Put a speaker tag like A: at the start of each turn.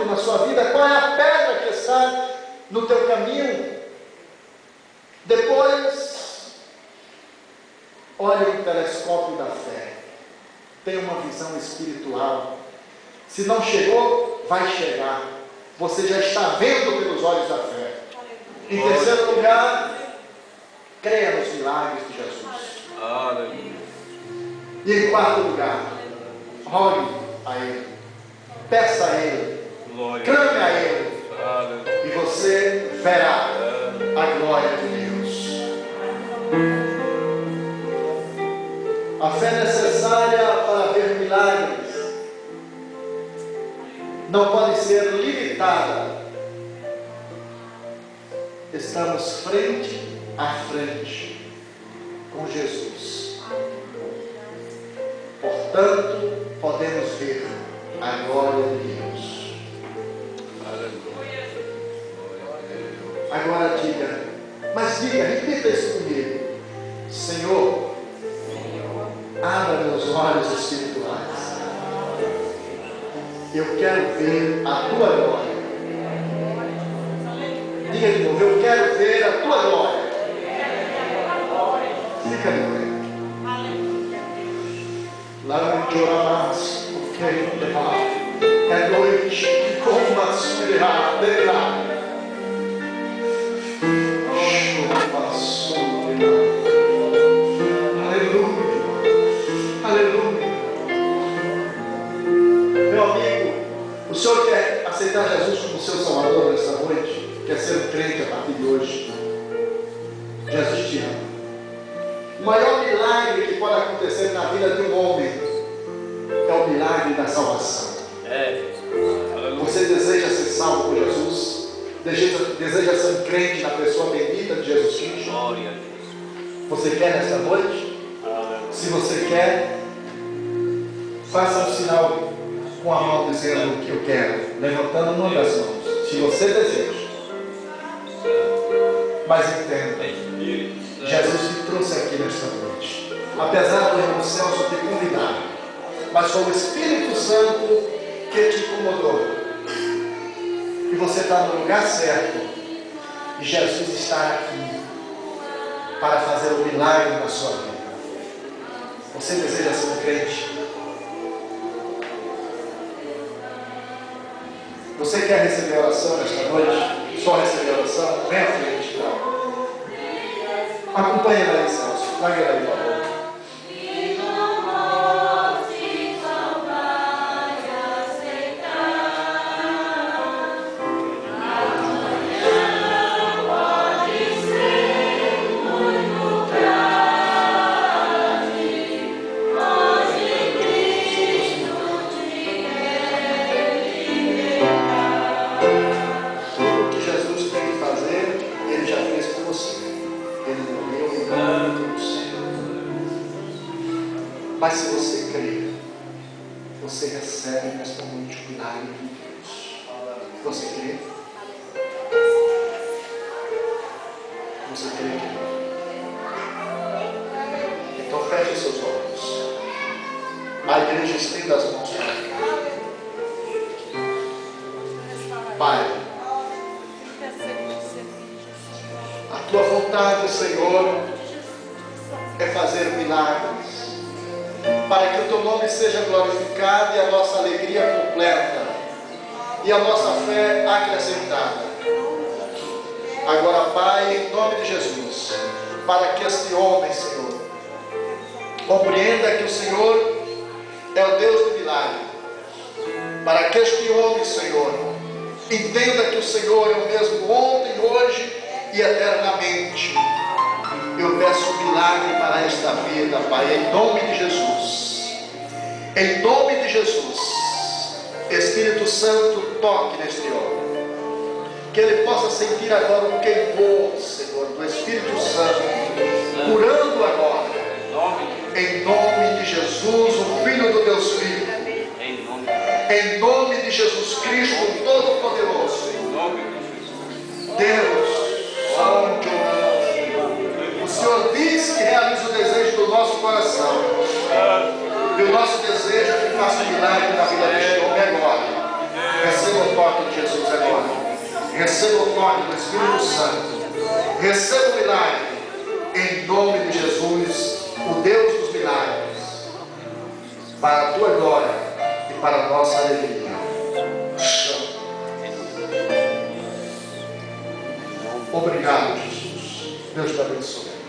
A: obstáculo na sua vida? Qual é a pedra que está no teu caminho? Depois, olhe o telescópio da fé. Tenha uma visão espiritual. Se não chegou, vai chegar. Você já está vendo pelos olhos da fé. Em terceiro lugar, creia nos milagres de Jesus.
B: Aleluia.
A: E em quarto lugar, ore a Ele. Peça a Ele.
B: Glória.
A: Clame a Ele.
B: Aleluia.
A: E você verá a glória de Deus. A fé necessária para ver milagres não pode ser limitada. Estamos frente a frente com Jesus. Portanto, podemos ver a glória de Deus. Agora diga, repita isso comigo. Senhor, abra meus olhos espirituais. Eu quero ver a tua glória. Diga de novo, eu quero ver a tua glória. Fica de pé. Lá em Joramas, o que é noite, como a subirá, derá. Aleluia, aleluia. Meu amigo, o senhor quer aceitar Jesus como seu Salvador nesta noite? Quer ser um crente a partir de hoje? Jesus te ama. O maior milagre que pode acontecer na vida de um homem é o milagre da salvação. Você deseja ser salvo por Jesus? Deseja ser um crente na pessoa bendita de Jesus Cristo? Você quer nesta noite? Se você quer, faça um sinal com a mão dizendo que eu quero, levantando uma das mãos. Se você deseja. Mas entenda, Jesus te trouxe aqui nesta noite. Apesar do irmão Celso te convidar, mas foi o Espírito Santo que te incomodou. E você está no lugar certo. E Jesus está aqui para fazer um milagre na sua vida. Você deseja ser um crente? Você quer receber oração nesta noite? Só receber oração? Vem à frente, então. Acompanhe ela aí, Celso. Traga ela aí, por favor. Mas se você crer, você recebe nesta noite o milagre de Deus. Você crê? Você crê? Então feche seus olhos. A igreja estenda as mãos para cá. Pai, a tua vontade, Senhor, é fazer milagres, para que o teu nome seja glorificado e a nossa alegria completa e a nossa fé acrescentada. Agora, Pai, em nome de Jesus, para que este homem, Senhor, compreenda que o Senhor é o Deus de milagre, para que este homem, Senhor, entenda que o Senhor é o mesmo ontem, hoje e eternamente. Eu peço um milagre para esta vida, Pai, em nome de Jesus. Em nome de Jesus. Espírito Santo, toque neste homem. Que ele possa sentir agora um queimor, Senhor, do Espírito Santo, curando agora. Em nome de Jesus, o Filho do Deus vivo. Em nome de Jesus Cristo, o Todo-Poderoso. Deus, onde oramos. O Senhor diz que realiza o desejo do nosso coração. E o nosso desejo é que faça um milagre na vida deste homem agora. Receba o toque. toque de Jesus agora. Receba o toque do Espírito Santo. Receba o milagre. Em nome de Jesus, o Deus dos milagres. Para a tua glória e para a nossa alegria. Obrigado, Jesus. Deus te abençoe.